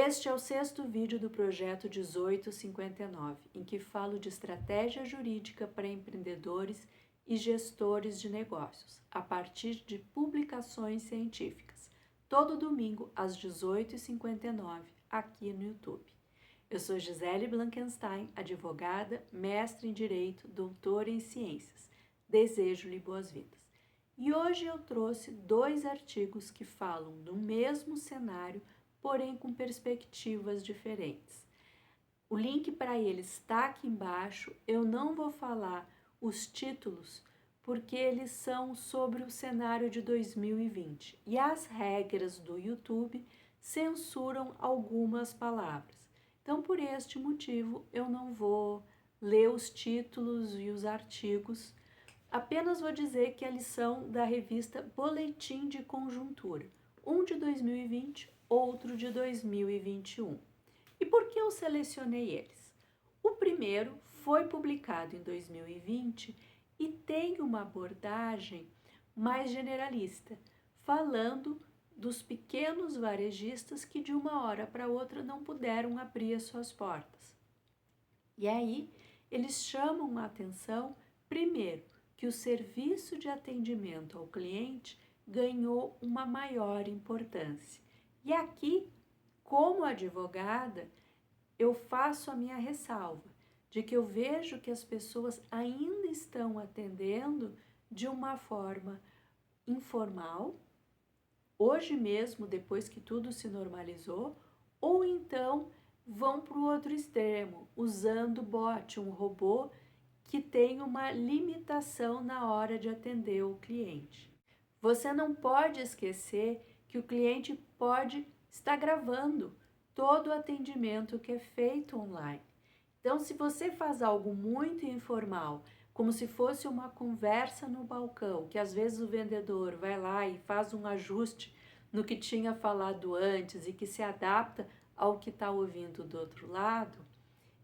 Este é o sexto vídeo do projeto 1859, em que falo de estratégia jurídica para empreendedores e gestores de negócios, a partir de publicações científicas, todo domingo às 18h59, aqui no YouTube. Eu sou Gisele Blankenstein, advogada, mestre em Direito, doutora em Ciências. Desejo-lhe boas-vindas. E hoje eu trouxe 2 artigos que falam do mesmo cenário, porém com perspectivas diferentes. O link para eles está aqui embaixo. Eu não vou falar os títulos, porque eles são sobre o cenário de 2020 e as regras do YouTube censuram algumas palavras. Então, por este motivo, eu não vou ler os títulos e os artigos. Apenas vou dizer que eles são da revista Boletim de Conjuntura, um de 2020, outro de 2021. E por que eu selecionei eles? O primeiro foi publicado em 2020 e tem uma abordagem mais generalista, falando dos pequenos varejistas que de uma hora para outra não puderam abrir as suas portas. E aí eles chamam a atenção, primeiro, que o serviço de atendimento ao cliente ganhou uma maior importância. E aqui, como advogada, eu faço a minha ressalva de que eu vejo que as pessoas ainda estão atendendo de uma forma informal, hoje mesmo, depois que tudo se normalizou, ou então vão para o outro extremo, usando bot, um robô que tem uma limitação na hora de atender o cliente. Você não pode esquecer que o cliente pode estar gravando todo o atendimento que é feito online. Então, se você faz algo muito informal, como se fosse uma conversa no balcão, que às vezes o vendedor vai lá e faz um ajuste no que tinha falado antes e que se adapta ao que está ouvindo do outro lado,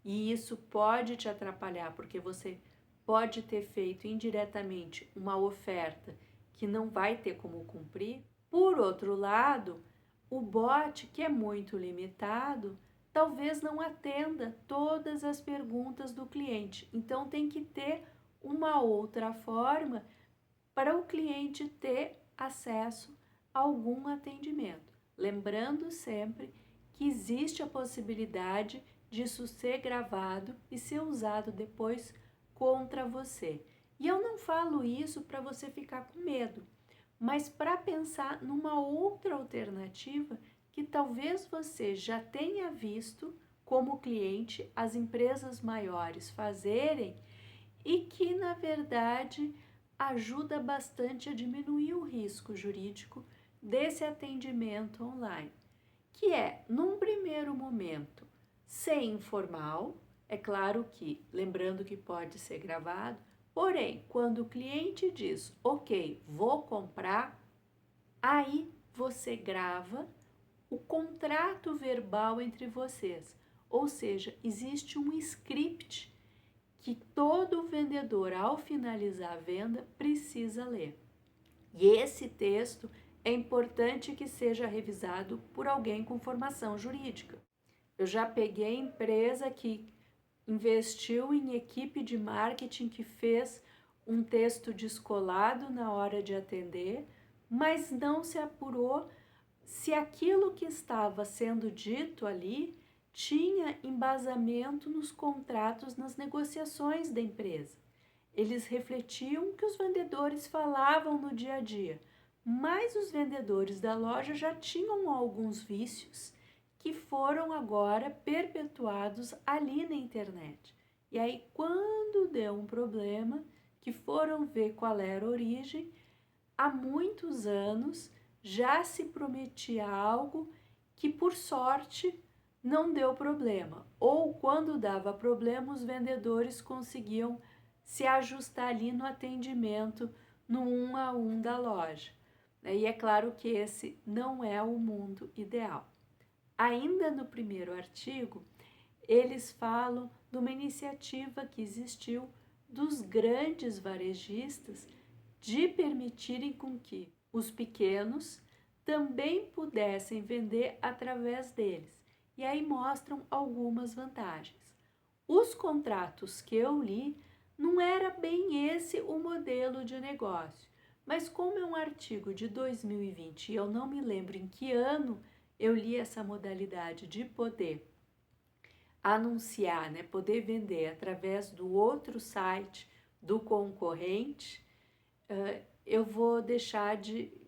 e isso pode te atrapalhar, porque você pode ter feito indiretamente uma oferta que não vai ter como cumprir. Por outro lado, o bot, que é muito limitado, talvez não atenda todas as perguntas do cliente. Então, tem que ter uma outra forma para o cliente ter acesso a algum atendimento. Lembrando sempre que existe a possibilidade disso ser gravado e ser usado depois contra você. E eu não falo isso para você ficar com medo, mas para pensar numa outra alternativa que talvez você já tenha visto como cliente as empresas maiores fazerem e que, na verdade, ajuda bastante a diminuir o risco jurídico desse atendimento online, que é, num primeiro momento, ser informal, é claro que, lembrando que pode ser gravado, porém, quando o cliente diz, ok, vou comprar, aí você grava o contrato verbal entre vocês, ou seja, existe um script que todo vendedor, ao finalizar a venda, precisa ler. E esse texto é importante que seja revisado por alguém com formação jurídica. Eu já peguei empresa que investiu em equipe de marketing que fez um texto descolado na hora de atender, mas não se apurou se aquilo que estava sendo dito ali tinha embasamento nos contratos, nas negociações da empresa. Eles refletiam o que os vendedores falavam no dia a dia, mas os vendedores da loja já tinham alguns vícios que foram agora perpetuados ali na internet. E aí, quando deu um problema, que foram ver qual era a origem, há muitos anos já se prometia algo que, por sorte, não deu problema. Ou, quando dava problema, os vendedores conseguiam se ajustar ali no atendimento, no 1 a 1 da loja. E é claro que esse não é o mundo ideal. Ainda no primeiro artigo, eles falam de uma iniciativa que existiu dos grandes varejistas de permitirem com que os pequenos também pudessem vender através deles. e aí mostram algumas vantagens. Os contratos que eu li, não era bem esse o modelo de negócio, mas como é um artigo de 2020 e eu não me lembro em que ano eu li essa modalidade de poder anunciar, né, poder vender através do outro site do concorrente, eu vou deixar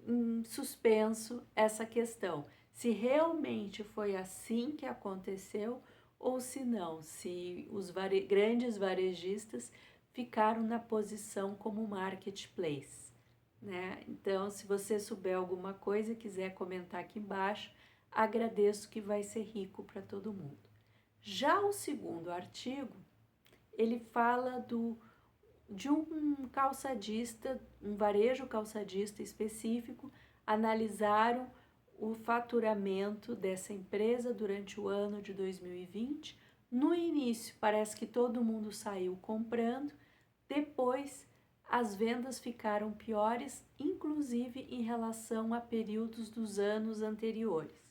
em suspenso essa questão. Se realmente foi assim que aconteceu ou se não, se os grandes varejistas ficaram na posição como marketplace, né? Então, se você souber alguma coisa e quiser comentar aqui embaixo, agradeço, que vai ser rico para todo mundo. Já o segundo artigo, ele fala de um calçadista, um varejo calçadista específico, analisaram o faturamento dessa empresa durante o ano de 2020. No início, parece que todo mundo saiu comprando, depois as vendas ficaram piores, inclusive em relação a períodos dos anos anteriores.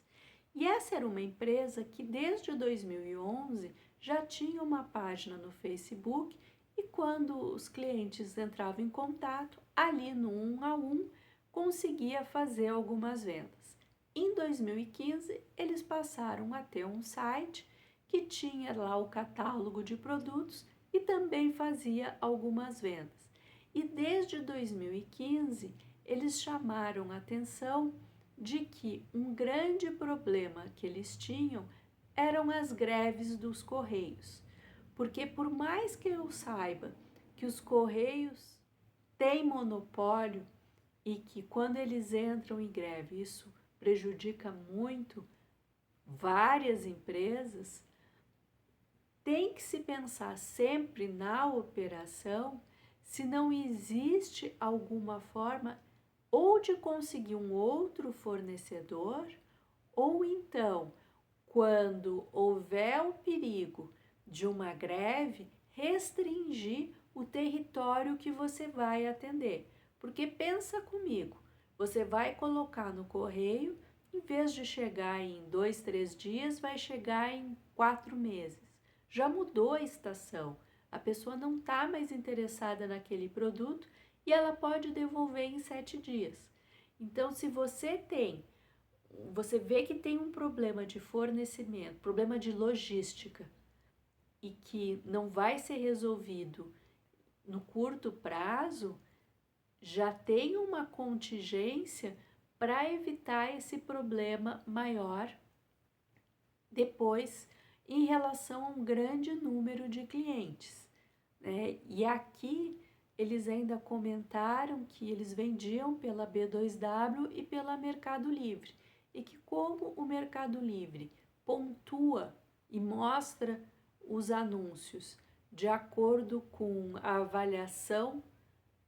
E essa era uma empresa que desde 2011 já tinha uma página no Facebook e quando os clientes entravam em contato, ali no 1 a 1, conseguia fazer algumas vendas. Em 2015, eles passaram a ter um site que tinha lá o catálogo de produtos e também fazia algumas vendas. E desde 2015, eles chamaram a atenção de que um grande problema que eles tinham eram as greves dos Correios. Porque por mais que eu saiba que os Correios têm monopólio e que quando eles entram em greve isso prejudica muito várias empresas, tem que se pensar sempre na operação se não existe alguma forma ou de conseguir um outro fornecedor, ou então, quando houver o perigo de uma greve, restringir o território que você vai atender. Porque pensa comigo, você vai colocar no correio, em vez de chegar em 2, 3 dias, vai chegar em 4 meses. Já mudou a estação, a pessoa não está mais interessada naquele produto e ela pode devolver em 7 dias. Então, se você vê que tem um problema de fornecimento, problema de logística, e que não vai ser resolvido no curto prazo, já tem uma contingência para evitar esse problema maior depois em relação a um grande número de clientes, né? E aqui eles ainda comentaram que eles vendiam pela B2W e pela Mercado Livre e que como o Mercado Livre pontua e mostra os anúncios de acordo com a avaliação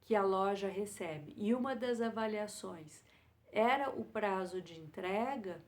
que a loja recebe e uma das avaliações era o prazo de entrega,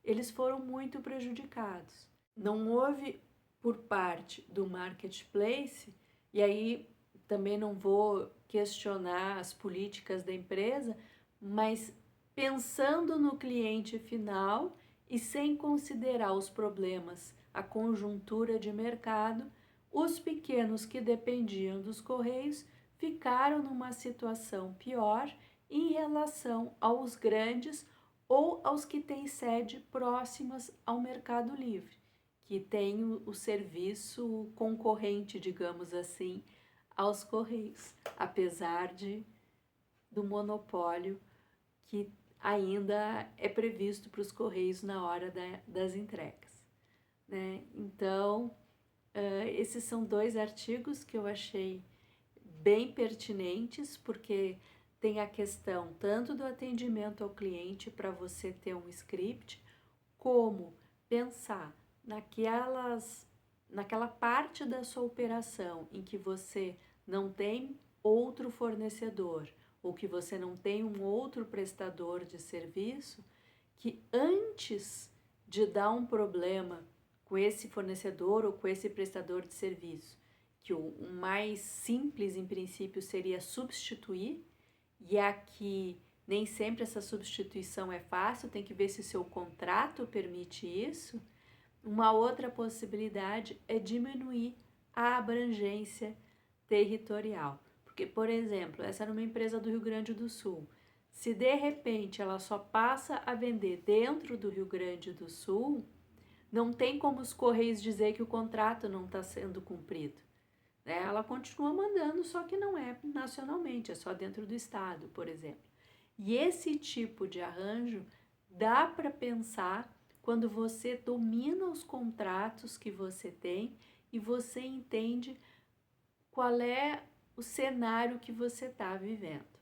eles foram muito prejudicados. Não houve por parte do marketplace, e aí também não vou questionar as políticas da empresa, mas pensando no cliente final e sem considerar os problemas, a conjuntura de mercado, os pequenos que dependiam dos Correios ficaram numa situação pior em relação aos grandes ou aos que têm sede próximas ao Mercado Livre, que tem o serviço concorrente, digamos assim, aos Correios, apesar do monopólio que ainda é previsto para os Correios na hora das entregas, né? Então, esses são 2 artigos que eu achei bem pertinentes, porque tem a questão tanto do atendimento ao cliente para você ter um script, como pensar naquela parte da sua operação em que você não tem outro fornecedor ou que você não tem um outro prestador de serviço, que antes de dar um problema com esse fornecedor ou com esse prestador de serviço, que o mais simples em princípio seria substituir, e aqui nem sempre essa substituição é fácil, tem que ver se o seu contrato permite isso. Uma outra possibilidade é diminuir a abrangência territorial. Porque, por exemplo, essa era uma empresa do Rio Grande do Sul. Se de repente ela só passa a vender dentro do Rio Grande do Sul, não tem como os Correios dizer que o contrato não está sendo cumprido. Ela continua mandando, só que não é nacionalmente, é só dentro do estado, por exemplo. E esse tipo de arranjo dá para pensar quando você domina os contratos que você tem e você entende qual é o cenário que você está vivendo.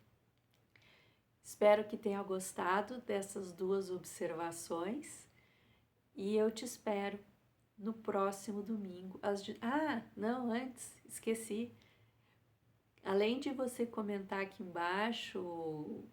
Espero que tenha gostado dessas duas observações e eu te espero no próximo domingo. Não, antes, esqueci. Além de você comentar aqui embaixo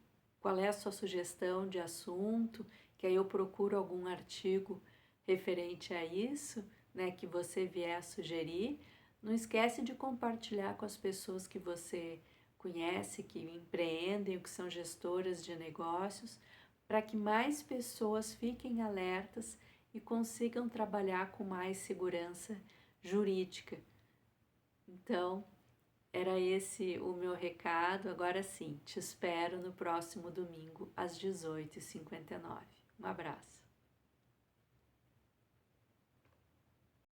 qual é a sua sugestão de assunto, que aí eu procuro algum artigo referente a isso, né, que você vier a sugerir, não esquece de compartilhar com as pessoas que você conhece, que empreendem, que são gestoras de negócios, para que mais pessoas fiquem alertas e consigam trabalhar com mais segurança jurídica. Então, era esse o meu recado. Agora sim, te espero no próximo domingo às 18h59. Um abraço.